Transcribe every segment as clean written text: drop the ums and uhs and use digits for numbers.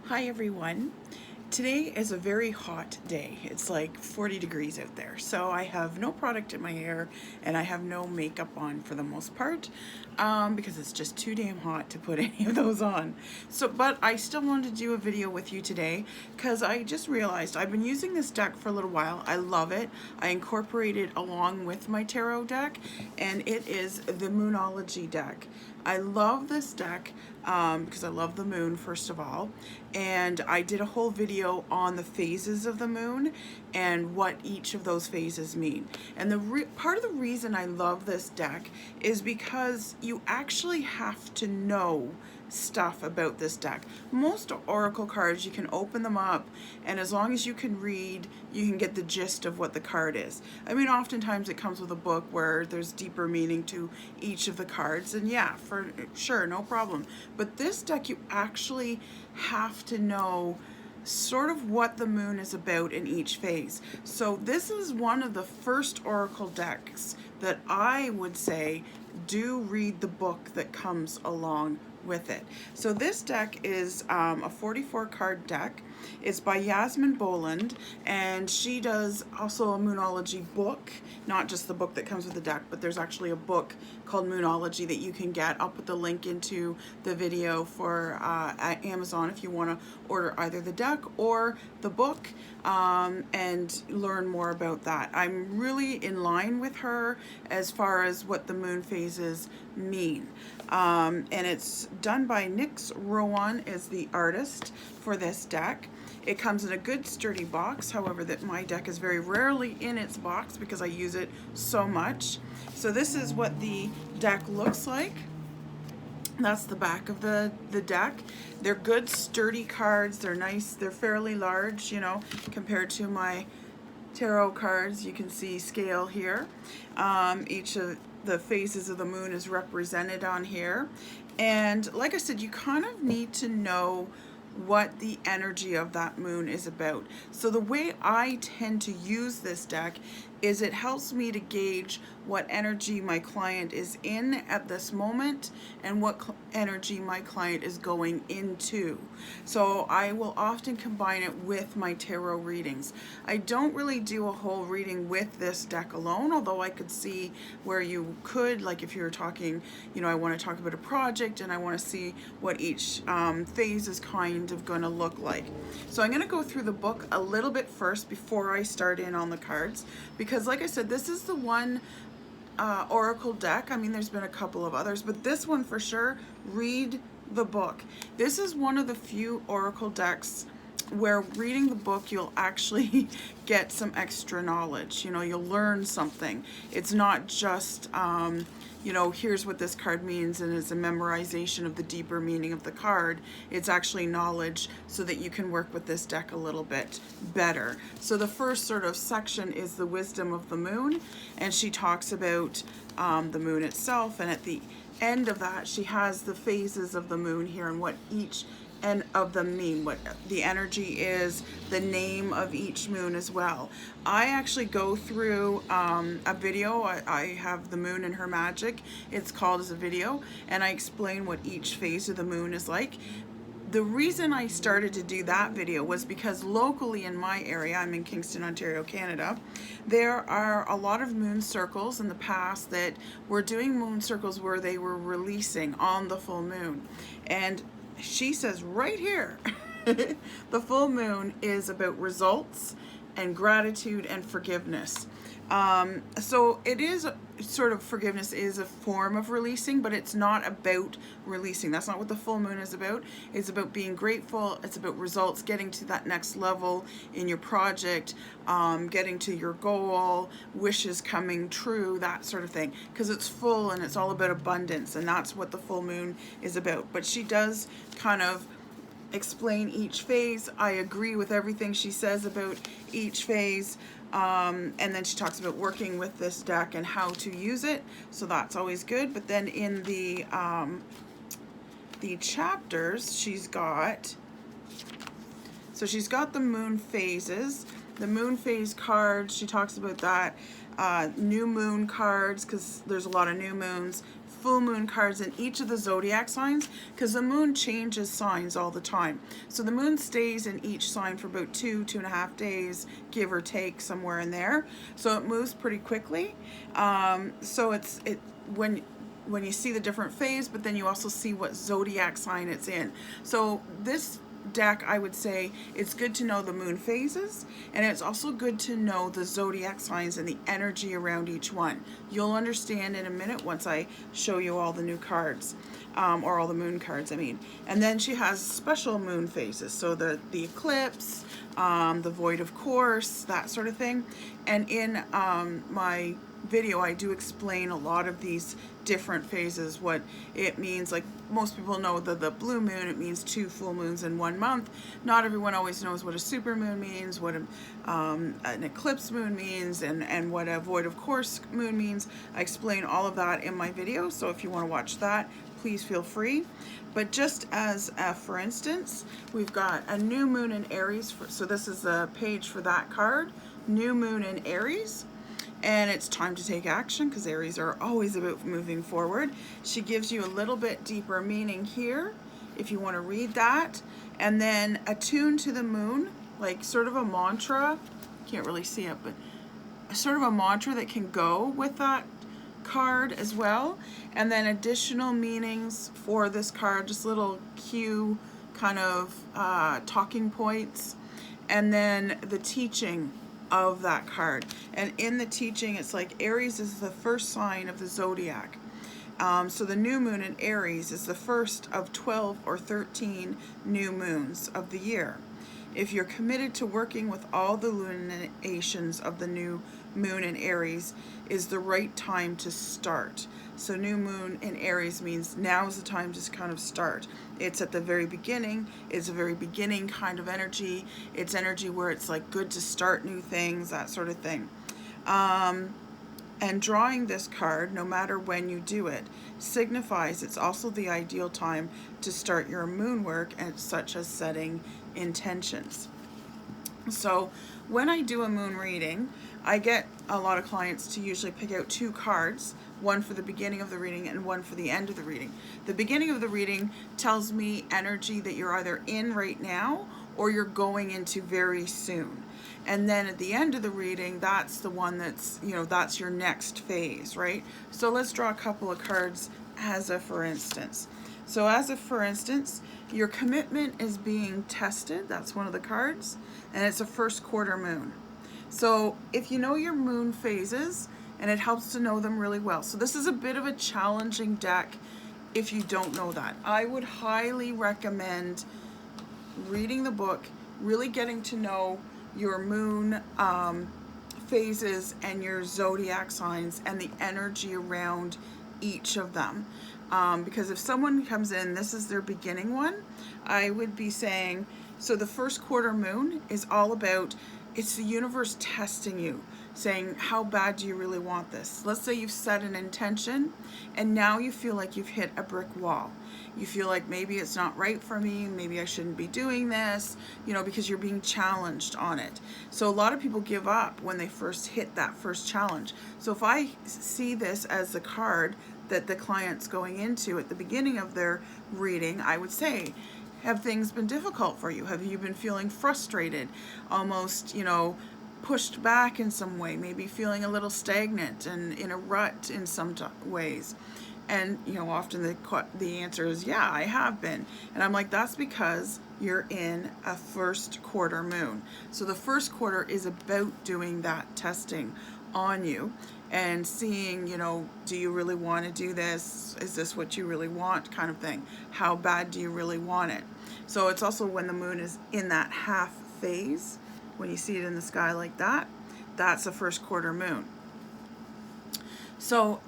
Hi everyone. Today is a very hot day. It's like 40 degrees out there. So I have no product in my hair and I have no makeup on for the most part because it's just too damn hot to put any of those on. But I still wanted to do a video with you today because I just realized I've been using this deck for a little while. I love it. I incorporate it along with my tarot deck, and it is the Moonology deck. I love this deck because I love the moon, first of all, and I did a whole video on the phases of the moon and what each of those phases mean. And part of the reason I love this deck is because you actually have to know stuff about this deck. Most oracle cards, you can open them up, and as long as you can read, you can get the gist of what the card is. I mean, oftentimes it comes with a book where there's deeper meaning to each of the cards, and yeah, for sure, no problem. But this deck, you actually have to know sort of what the moon is about in each phase. So this is one of the first oracle decks that I would say do read the book that comes along with it. So this deck is a 44 card deck. It's by Yasmin Boland, and she does also a Moonology book, not just the book that comes with the deck, but there's actually a book called Moonology that you can get. I'll put the link into the video for at Amazon if you want to order either the deck or the book and learn more about that. I'm really in line with her as far as what the moon phases mean. And it's done by Nyx Rowan is the artist for this deck. It comes in a good sturdy box, however that my deck is very rarely in its box because I use it so much. So this is what the deck looks like. That's the back of the deck. They're good sturdy cards. They're nice. They're fairly large, you know, compared to my tarot cards. You can see scale here. Each of the phases of the moon is represented on here. And like I said, you kind of need to know what the energy of that moon is about. So the way I tend to use this deck is it helps me to gauge what energy my client is in at this moment and what energy my client is going into. So I will often combine it with my tarot readings. I don't really do a whole reading with this deck alone, although I could see where you could, like if you're talking, you know, I want to talk about a project and I want to see what each phase is kind of going to look like. So I'm going to go through the book a little bit first before I start in on the cards, because like I said, this is the one oracle deck. I mean, there's been a couple of others, but this one for sure, read the book. This is one of the few oracle decks where reading the book you'll actually get some extra knowledge. You know, you'll learn something. It's not just you know, here's what this card means and it's a memorization of the deeper meaning of the card. It's actually knowledge so that you can work with this deck a little bit better. So the first sort of section is the wisdom of the moon, and she talks about the moon itself, and at the end of that she has the phases of the moon here and what each and of them mean, what the energy is, the name of each moon as well. I actually go through a video. I have the moon and her magic, it's called as a video, and I explain what each phase of the moon is like. The reason I started to do that video was because locally in my area, I'm in Kingston, Ontario, Canada, there are a lot of moon circles in the past that were doing moon circles where they were releasing on the full moon. And she says right here, the full moon is about results and gratitude and forgiveness. So it is sort of, forgiveness is a form of releasing, but it's not about releasing. That's not what the full moon is about. It's about being grateful. It's about results, getting to that next level in your project, getting to your goal, wishes coming true, that sort of thing, because it's full and it's all about abundance, and that's what the full moon is about. But she does kind of explain each phase. I agree with everything she says about each phase, and then she talks about working with this deck and how to use it, so that's always good. But then in the chapters she's got the moon phases, the moon phase cards. She talks about that, new moon cards, because there's a lot of new moons, full moon cards in each of the zodiac signs, because the moon changes signs all the time. So the moon stays in each sign for about 2.5 days, give or take, somewhere in there. So it moves pretty quickly. So it's when you see the different phase, but then you also see what zodiac sign it's in. So this deck, I would say it's good to know the moon phases, and it's also good to know the zodiac signs and the energy around each one. You'll understand in a minute once I show you all the new cards, or all the moon cards, I mean. And then she has special moon phases, so the eclipse, the void of course, that sort of thing. And in my video, I do explain a lot of these different phases, what it means. Like most people know the blue moon, it means 2 full moons in 1 month. Not everyone always knows what a super moon means, what an eclipse moon means, and what a void of course moon means. I explain all of that in my video, so if you want to watch that, please feel free. But just as for instance, we've got a new moon in Aries, so this is the page for that card, new moon in Aries. And it's time to take action, because Aries are always about moving forward. She gives you a little bit deeper meaning here, if you want to read that. And then attune to the moon, like sort of a mantra. Can't really see it, but sort of a mantra that can go with that card as well. And then additional meanings for this card, just little cue kind of talking points. And then the teaching of that card. And in the teaching, it's like Aries is the first sign of the zodiac. So the new moon in Aries is the first of 12 or 13 new moons of the year. If you're committed to working with all the luminations of the new moon in Aries, is the right time to start. So new moon in Aries means now's the time to kind of start. It's at the very beginning. It's a very beginning kind of energy. It's energy where it's like good to start new things, that sort of thing. And drawing this card, no matter when you do it, signifies it's also the ideal time to start your moon work, and such as setting intentions. So when I do a moon reading, I get a lot of clients to usually pick out 2 cards, one for the beginning of the reading and one for the end of the reading. The beginning of the reading tells me energy that you're either in right now or you're going into very soon. And then at the end of the reading, that's the one that's, that's your next phase, right? So let's draw a couple of cards as a for instance. So as a for instance, your commitment is being tested. That's one of the cards. And it's a first quarter moon. So if you know your moon phases, and it helps to know them really well. So this is a bit of a challenging deck if you don't know that. I would highly recommend reading the book, really getting to know your moon phases and your zodiac signs and the energy around each of them. Because if someone comes in, this is their beginning one, I would be saying, so the first quarter moon is all about, it's the universe testing you, saying, how bad do you really want this? Let's say you've set an intention and now you feel like you've hit a brick wall. You feel like maybe it's not right for me, maybe I shouldn't be doing this, because you're being challenged on it. So a lot of people give up when they first hit that first challenge. So if I see this as the card that the client's going into at the beginning of their reading, I would say, have things been difficult for you? Have you been feeling frustrated, almost, pushed back in some way, maybe feeling a little stagnant and in a rut in some ways? And often the answer is, yeah, I have been. And I'm like, that's because you're in a first quarter moon. So the first quarter is about doing that testing on you and seeing, do you really want to do this? Is this what you really want, kind of thing? How bad do you really want it? So it's also when the moon is in that half phase, when you see it in the sky like that, that's a first quarter moon. So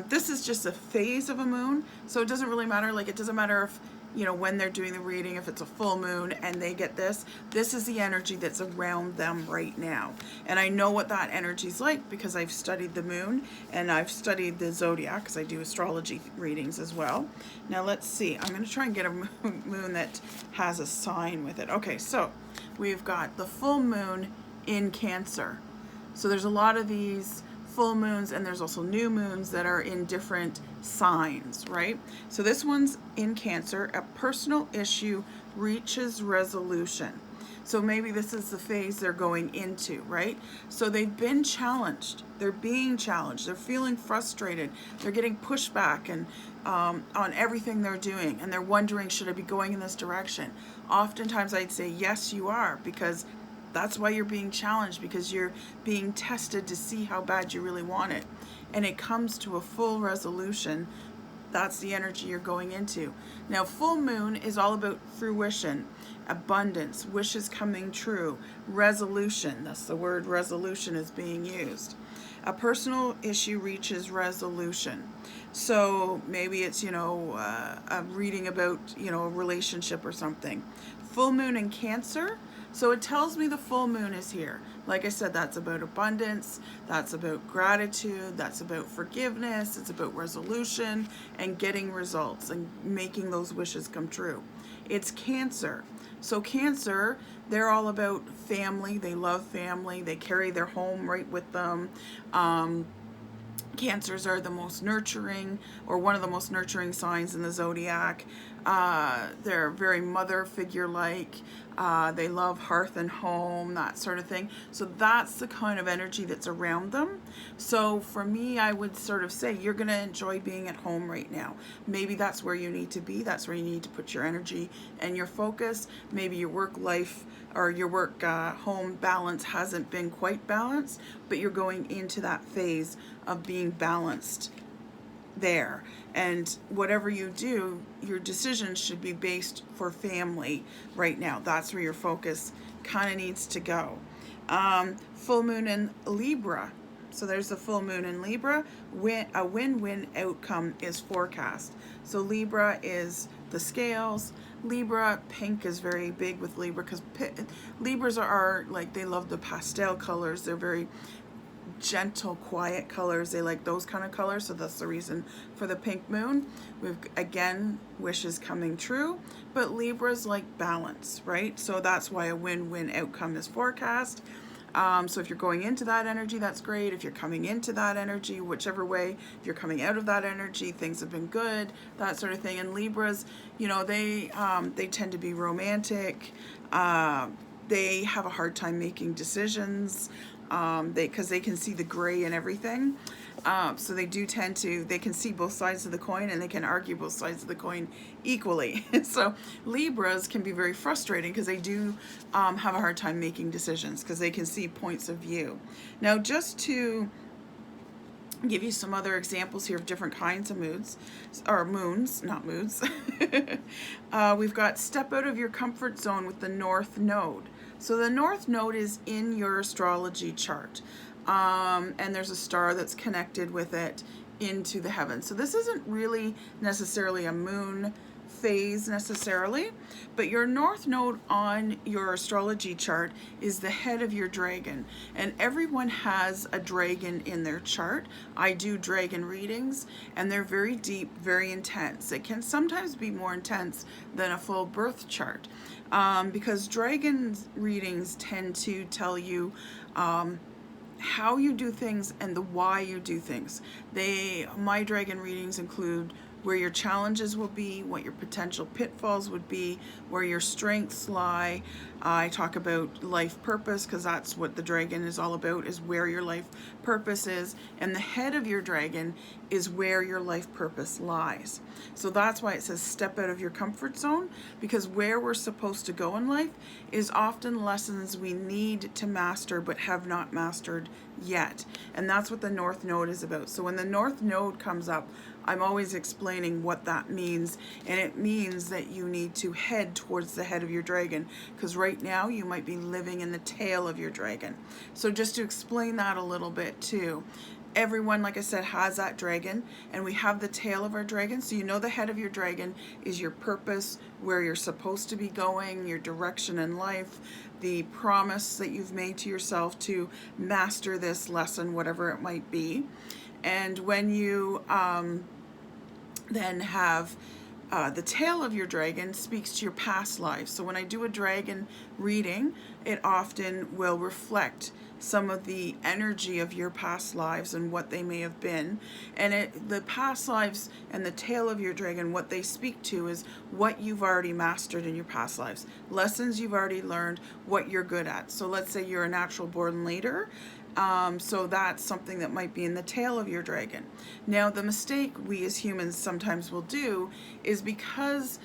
this is just a phase of a moon, so it doesn't really matter. Like, it doesn't matter if, when they're doing the reading, if it's a full moon and they get this is the energy that's around them right now. And I know what that energy's like because I've studied the moon and I've studied the zodiac, because I do astrology readings as well. Now let's see, I'm going to try and get a moon that has a sign with it. Okay, so we've got the full moon in Cancer. So there's a lot of these full moons, and there's also new moons that are in different signs, right? So this one's in Cancer. A personal issue reaches resolution. So maybe this is the phase they're going into, right? So they've been challenged. They're being challenged. They're feeling frustrated. They're getting pushback and on everything they're doing. And they're wondering, should I be going in this direction? Oftentimes I'd say, yes, you are, because that's why you're being challenged, because you're being tested to see how bad you really want it. And it comes to a full resolution. That's the energy you're going into. Now, full moon is all about fruition, abundance, wishes coming true, resolution. That's the word resolution is being used. A personal issue reaches resolution. So maybe it's, a reading about, a relationship or something. Full moon in Cancer. So it tells me the full moon is here. Like I said, that's about abundance, that's about gratitude, that's about forgiveness, it's about resolution and getting results and making those wishes come true. It's Cancer. So Cancer, they're all about family. They love family. They carry their home right with them. Cancers are the most nurturing, or one of the most nurturing signs in the zodiac. They're very mother figure-like. They love hearth and home, that sort of thing. So that's the kind of energy that's around them. So for me, I would sort of say you're going to enjoy being at home right now. Maybe that's where you need to be. That's where you need to put your energy and your focus. Maybe your work life or your work home balance hasn't been quite balanced, but you're going into that phase of being balanced there. And whatever you do, your decisions should be based for family right now. That's where your focus kind of needs to go. Full moon in Libra. So there's the full moon in Libra. A win-win outcome is forecast. So Libra is the scales. Libra, pink is very big with Libra, because Libras are like, they love the pastel colors. They're very gentle, quiet colors. They like those kind of colors. So that's the reason for the pink moon. We've, again, wishes coming true, but Libras like balance, right? So that's why a win-win outcome is forecast. So if you're going into that energy, that's great. If you're coming into that energy, whichever way, if you're coming out of that energy, things have been good, that sort of thing. And Libras, they tend to be romantic. They have a hard time making decisions, because they can see the gray in everything. So they do tend to, they can see both sides of the coin, and they can argue both sides of the coin equally. So Libras can be very frustrating, because they do have a hard time making decisions, because they can see points of view. Now, just to give you some other examples here of different kinds of moods, or moons, not moods. We've got step out of your comfort zone with the North Node. So the North Node is in your astrology chart. And there's a star that's connected with it into the heavens. So this isn't really necessarily a moon phase necessarily, but your North Node on your astrology chart is the head of your dragon, and everyone has a dragon in their chart. I do dragon readings, and they're very deep, very intense. It can sometimes be more intense than a full birth chart, because dragon readings tend to tell you how you do things and the why you do things. My dragon readings include where your challenges will be, what your potential pitfalls would be, where your strengths lie. I talk about life purpose, because that's what the dragon is all about, is where your life purpose is. And the head of your dragon is where your life purpose lies. So that's why it says step out of your comfort zone, because where we're supposed to go in life is often lessons we need to master but have not mastered yet. And that's what the North Node is about. So when the North Node comes up, I'm always explaining what that means, and it means that you need to head towards the head of your dragon, because right now you might be living in the tail of your dragon. So just to explain that a little bit too, everyone, like I said, has that dragon, and we have the tail of our dragon. So the head of your dragon is your purpose, where you're supposed to be going, your direction in life, the promise that you've made to yourself to master this lesson, whatever it might be. And when you then have the tail of your dragon, speaks to your past life. So when I do a dragon reading, it often will reflect some of the energy of your past lives and what they may have been. And the past lives and the tail of your dragon, what they speak to is what you've already mastered in your past lives, lessons you've already learned, what you're good at. So let's say you're a natural born leader. So that's something that might be in the tail of your dragon. Now, the mistake we as humans sometimes will do is because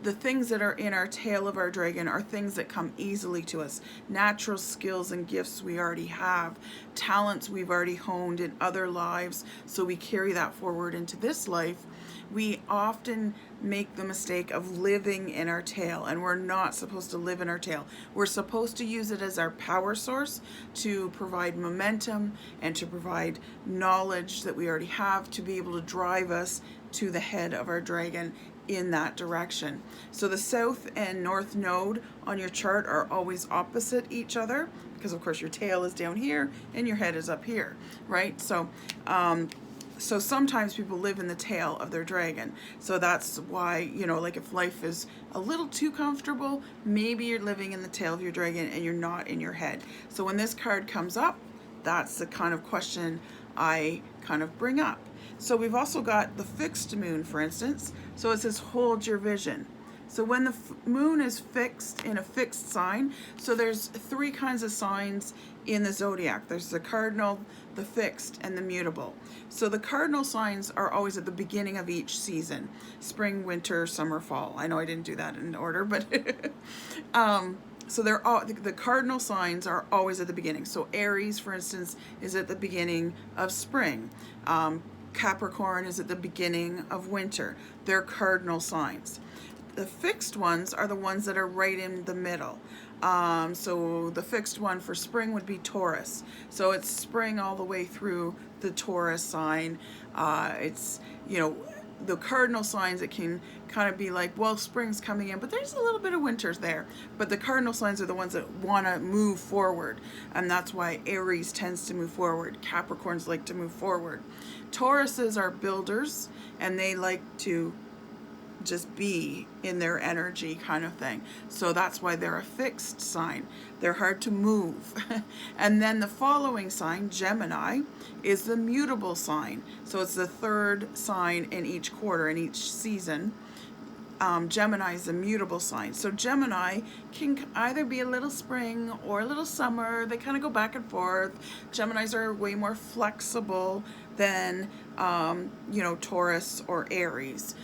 the things that are in our tail of our dragon are things that come easily to us. Natural skills and gifts we already have, talents we've already honed in other lives, so we carry that forward into this life. We often make the mistake of living in our tail, and we're not supposed to live in our tail. We're supposed to use it as our power source to provide momentum and to provide knowledge that we already have to be able to drive us to the head of our dragon in that direction. So the south and north node on your chart are always opposite each other, because of course your tail is down here and your head is up here, right? So sometimes people live in the tail of their dragon. So that's why, like if life is a little too comfortable, maybe you're living in the tail of your dragon and you're not in your head. So when this card comes up, that's the kind of question I kind of bring up. So we've also got the fixed moon, for instance. So it says hold your vision. So when the moon is fixed in a fixed sign, so there's 3 kinds of signs in the zodiac. There's the cardinal, the fixed, and the mutable. So the cardinal signs are always at the beginning of each season: spring, winter, summer, fall. I know I didn't do that in order, but so they're all, the cardinal signs are always at the beginning. So Aries, for instance, is at the beginning of spring. Capricorn is at the beginning of winter. They're cardinal signs. The fixed ones are the ones that are right in the middle. So the fixed one for spring would be Taurus. So it's spring all the way through the Taurus sign. It's, the cardinal signs, it can kind of be like, well, spring's coming in, but there's a little bit of winter there. But the cardinal signs are the ones that want to move forward. And that's why Aries tends to move forward. Capricorns like to move forward. Tauruses are builders, and they like to just be in their energy kind of thing. So that's why they're a fixed sign. They're hard to move. And then the following sign, Gemini, is the mutable sign. So it's the 3rd sign in each quarter, in each season. Gemini is a mutable sign. So Gemini can either be a little spring or a little summer. They kind of go back and forth. Geminis are way more flexible than, Taurus or Aries.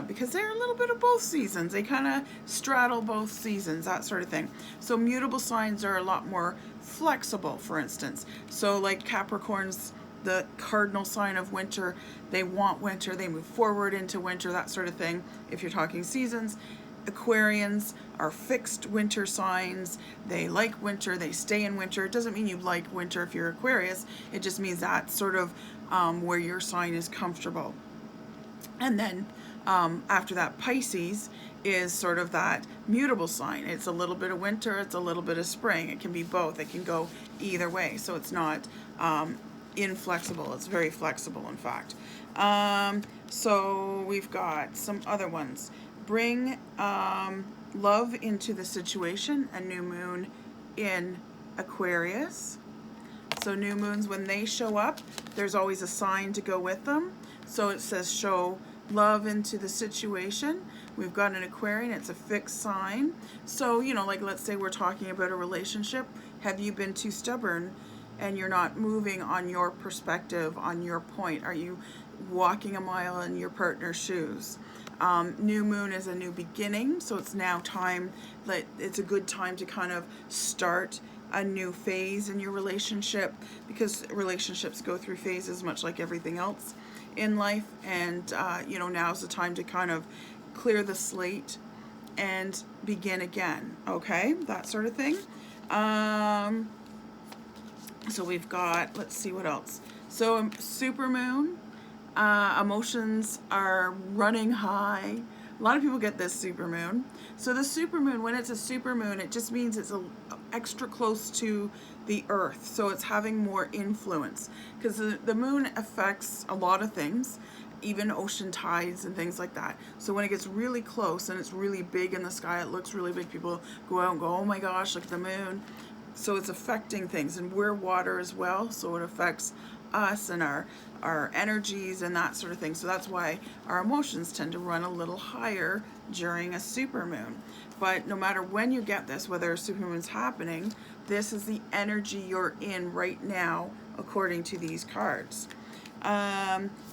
Because they're a little bit of both seasons. They kind of straddle both seasons, that sort of thing. So mutable signs are a lot more flexible, for instance. So like Capricorns, the cardinal sign of winter, they want winter, they move forward into winter, that sort of thing, if you're talking seasons. Aquarians are fixed winter signs. They like winter, they stay in winter. It doesn't mean you like winter if you're Aquarius. It just means that's sort of where your sign is comfortable. And then after that, Pisces is sort of that mutable sign. It's a little bit of winter, it's a little bit of spring. It can be both. It can go either way. So it's not inflexible. It's very flexible, in fact. So we've got some other ones. Bring love into the situation, a new moon in Aquarius. So new moons, when they show up, there's always a sign to go with them. So it says show love into the situation. We've got an Aquarian, it's a fixed sign. So, like let's say we're talking about a relationship. Have you been too stubborn and you're not moving on your perspective, on your point? Are you walking a mile in your partner's shoes? New moon is a new beginning, so it's now time, it's a good time to kind of start a new phase in your relationship, because relationships go through phases much like everything else in life. And now's the time to kind of clear the slate and begin again, okay, that sort of thing. So we've got, let's see what else. So supermoon, emotions are running high. A lot of people get this supermoon. So the supermoon, when it's a supermoon, it just means it's extra close to the earth. So it's having more influence, because the moon affects a lot of things, even ocean tides and things like that. So when it gets really close and it's really big in the sky, it looks really big, people go out and go, oh my gosh, look at the moon. So it's affecting things, and we're water as well, so it affects us and our energies and that sort of thing. So that's why our emotions tend to run a little higher during a supermoon. But no matter when you get this, whether a supermoon's happening, this is the energy you're in right now according to these cards.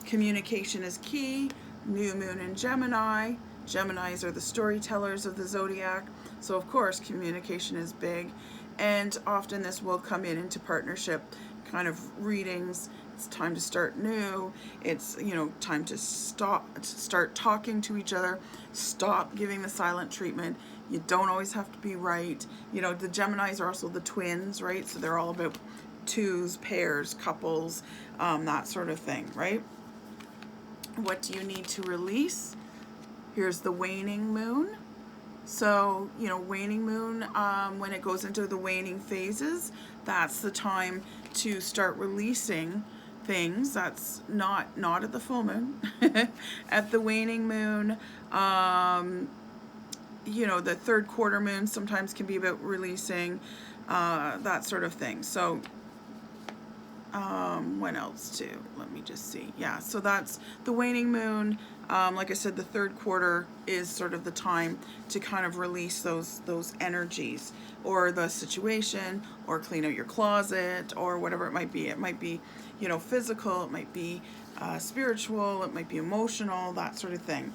Communication is key. New moon in Gemini. Geminis are the storytellers of the zodiac, so of course communication is big, and often this will come into partnership kind of readings. It's time to start new. It's, you know, time to start talking to each other. Stop giving the silent treatment. You don't always have to be right. You know, the Geminis are also the twins, right? So they're all about twos, pairs, couples, that sort of thing, right? What do you need to release? Here's the waning moon. So, you know, waning moon, when it goes into the waning phases, that's the time to start releasing things. That's not at the full moon. At the waning moon, you know, the third quarter moon sometimes can be about releasing, that sort of thing. So, what else too? Let me just see. Yeah, so that's the waning moon. Like I said, the third quarter is sort of the time to kind of release those energies, or the situation, or clean out your closet, or whatever it might be. It might be, you know, physical, it might be spiritual, it might be emotional, that sort of thing.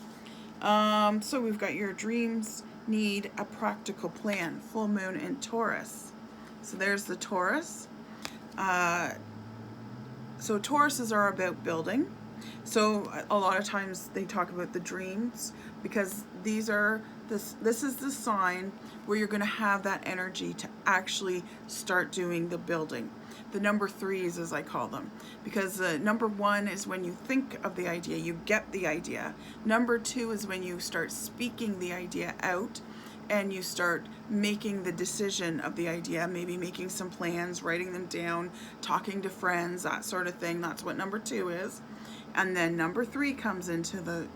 So we've got your dreams need a practical plan. Full moon in Taurus. So there's the Taurus. So Tauruses are about building. So a lot of times they talk about the dreams, because this is the sign where you're going to have that energy to actually start doing the building. The number threes, as I call them, because number one is when you think of the idea, you get the idea. Number two is when you start speaking the idea out, and you start making the decision of the idea, maybe making some plans, writing them down, talking to friends, that sort of thing. That's what number two is. And then number three comes into the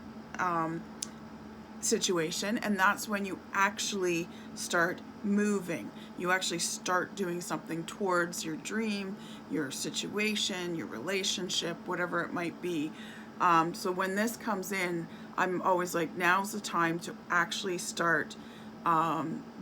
situation, and that's when you actually start moving. You actually start doing something towards your dream, your situation, your relationship, whatever it might be. So when this comes in, I'm always like, now's the time to actually start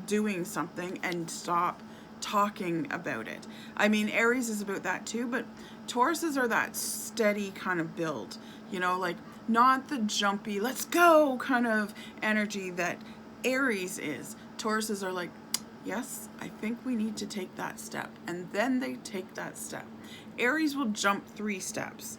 doing something and stop talking about it. I mean, Aries is about that too, but Tauruses are that steady kind of build, you know, like not the jumpy, let's go kind of energy that Aries is. Tauruses are like, yes, I think we need to take that step. And then they take that step. Aries will jump 3 steps.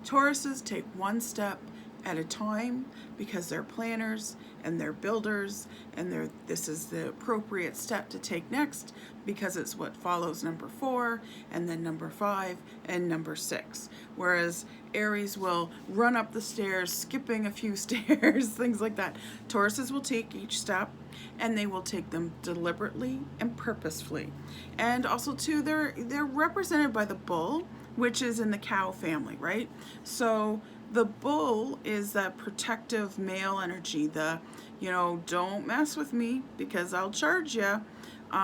Tauruses take 1 step at a time, because they're planners and they're builders, and this is the appropriate step to take next, because it's what follows number 4 and then number 5 and number 6. Whereas Aries will run up the stairs, skipping a few stairs, things like that. Tauruses will take each step, and they will take them deliberately and purposefully. And also too, they're represented by the bull, which is in the cow family, right? So the bull is that protective male energy, you know, don't mess with me because I'll charge you.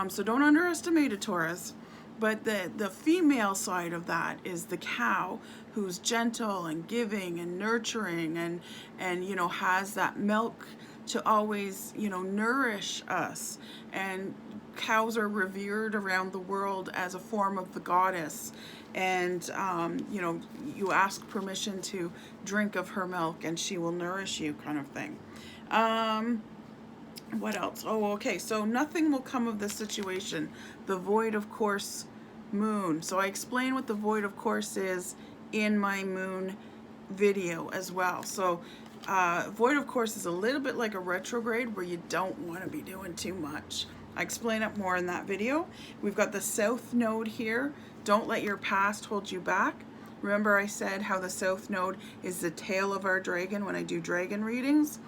So don't underestimate a Taurus. But the female side of that is the cow, who's gentle and giving and nurturing, and you know, has that milk to always, you know, nourish us. And cows are revered around the world as a form of the goddess. And you know, you ask permission to drink of her milk and she will nourish you, kind of thing. What else? Oh, okay, so nothing will come of this situation. The void of course moon. So I explain what the void of course is in my moon video as well. So void of course is a little bit like a retrograde, where you don't want to be doing too much. I explain it more in that video. We've got the south node here. Don't let your past hold you back. Remember I said how the south node is the tail of our dragon when I do dragon readings.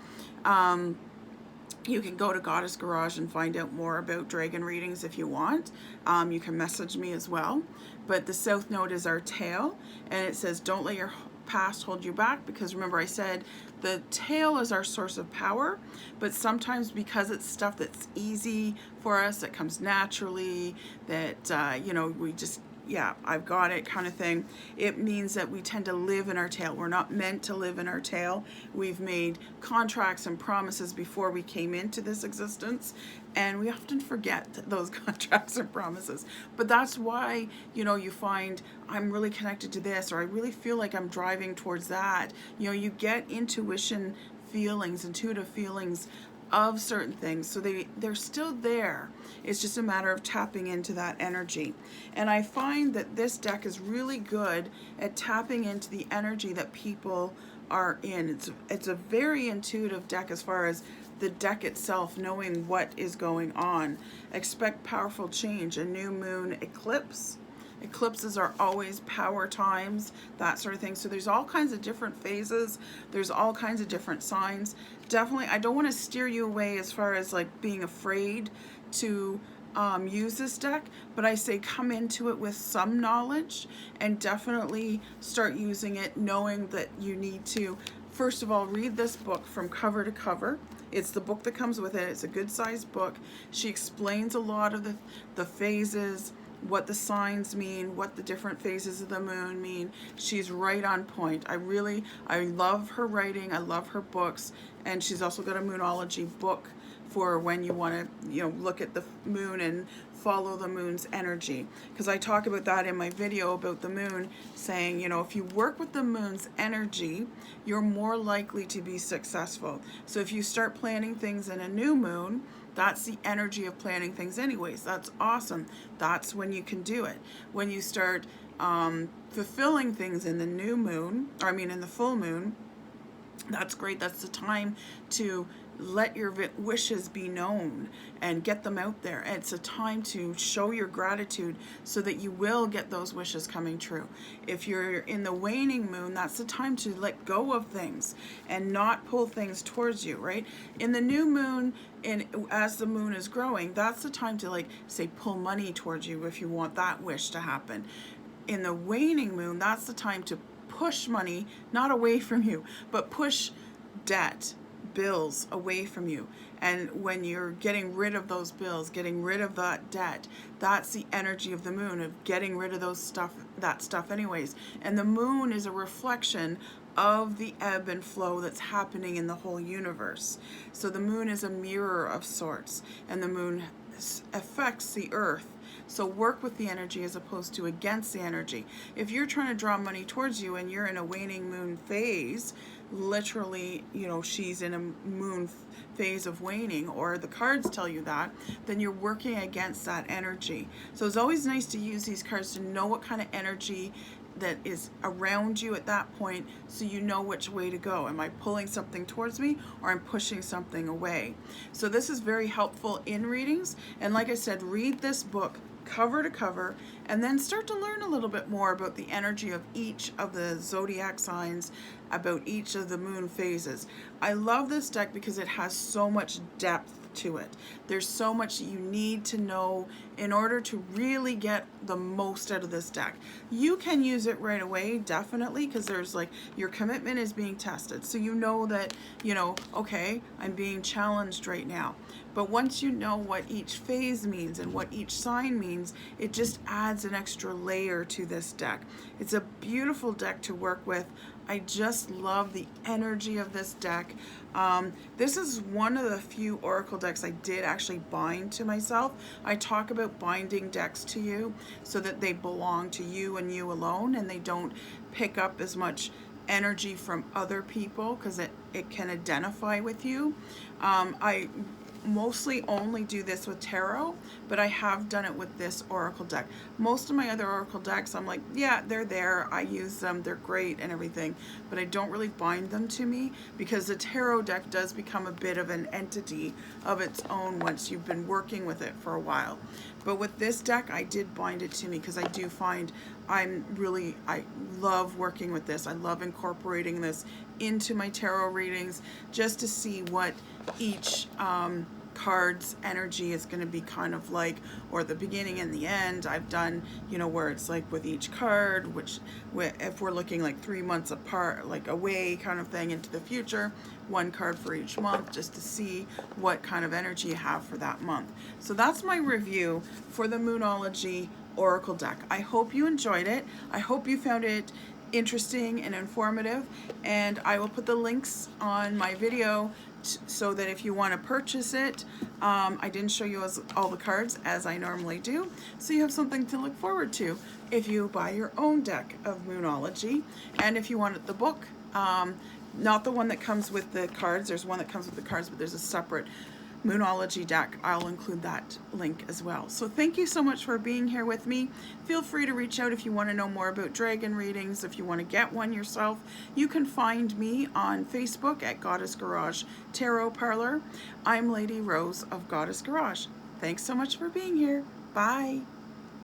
You can go to Goddess Garage and find out more about dragon readings if you want. You can message me as well. But the south node is our tail, and it says don't let your past hold you back, because remember I said the tail is our source of power, but sometimes because it's stuff that's easy for us, that comes naturally, that you know, we just, yeah, I've got it kind of thing, it means that we tend to live in our tail. We're not meant to live in our tail. We've made contracts and promises before we came into this existence, and we often forget those contracts and promises. But that's why, you know, you find I'm really connected to this, or I really feel like I'm driving towards that. You know, you get intuition feelings, intuitive feelings of certain things, so they're still there. It's just a matter of tapping into that energy. And I find that this deck is really good at tapping into the energy that people are in. It's a very intuitive deck as far as the deck itself, knowing what is going on. Expect powerful change, a new moon eclipse. Eclipses are always power times, that sort of thing. So there's all kinds of different phases. There's all kinds of different signs. Definitely, I don't want to steer you away as far as like being afraid to use this deck, but I say come into it with some knowledge and definitely start using it, knowing that you need to, first of all, read this book from cover to cover. It's the book that comes with it. It's a good sized book. She explains a lot of the phases, what the signs mean, what the different phases of the moon mean. She's right on point. I love her writing. I love her books. And she's also got a Moonology book for when you want to, you know, look at the moon and follow the moon's energy. Because I talk about that in my video about the moon, saying, you know, if you work with the moon's energy, you're more likely to be successful. So if you start planning things in a new moon, that's the energy of planning things anyways. That's awesome. That's when you can do it. When you start fulfilling things in the new moon, or I mean in the full moon, that's great. That's the time to let your wishes be known and get them out there. It's a time to show your gratitude so that you will get those wishes coming true. If you're in the waning moon, that's the time to let go of things and not pull things towards you, right? In the new moon, as the moon is growing, that's the time to, like, say, pull money towards you if you want that wish to happen. In the waning moon, that's the time to push money, not away from you, but push debt, bills away from you. And when you're getting rid of those bills, getting rid of that debt, that's the energy of the moon, of getting rid of that stuff anyways. And the moon is a reflection of the ebb and flow that's happening in the whole universe. So the moon is a mirror of sorts, and the moon affects the earth. So work with the energy as opposed to against the energy. If you're trying to draw money towards you and you're in a waning moon phase, literally, you know, she's in a moon phase of waning, or the cards tell you that, then you're working against that energy. So it's always nice to use these cards to know what kind of energy that is around you at that point, so you know which way to go. Am I pulling something towards me, or I'm pushing something away? So this is very helpful in readings. And like I said, read this book cover to cover, and then start to learn a little bit more about the energy of each of the zodiac signs, about each of the moon phases. I love this deck because it has so much depth to it. There's so much that you need to know in order to really get the most out of this deck. You can use it right away, definitely, because there's like, your commitment is being tested. So you know that, you know, okay, I'm being challenged right now. But once you know what each phase means and what each sign means, it just adds an extra layer to this deck. It's a beautiful deck to work with. I just love the energy of this deck. This is one of the few oracle decks I did actually bind to myself. I talk about binding decks to you so that they belong to you and you alone, and they don't pick up as much energy from other people, because it can identify with you. I mostly only do this with tarot, but I have done it with this oracle deck. Most of my other oracle decks, I'm like, yeah, they're there, I use them, they're great and everything, but I don't really bind them to me, because the tarot deck does become a bit of an entity of its own once you've been working with it for a while. But with this deck, I did bind it to me, because I do find I love working with this. I love incorporating this into my tarot readings, just to see what each cards energy is going to be kind of like, or the beginning and the end. I've done, you know, where it's like with each card, which if we're looking like 3 months apart, like away kind of thing into the future, one card for each month, just to see what kind of energy you have for that month. So that's my review for the Moonology Oracle deck. I hope you enjoyed it. I hope you found it interesting and informative, and I will put the links on my video so that if you want to purchase it, I didn't show you all the cards as I normally do, so you have something to look forward to if you buy your own deck of Moonology. And if you want the book, not the one that comes with the cards, there's one that comes with the cards, but there's a separate Moonology deck. I'll include that link as well. So thank you so much for being here with me. Feel free to reach out if you want to know more about dragon readings. If you want to get one yourself, you can find me on Facebook at Goddess Garage Tarot Parlor. I'm Lady Rose of Goddess Garage. Thanks so much for being here. Bye.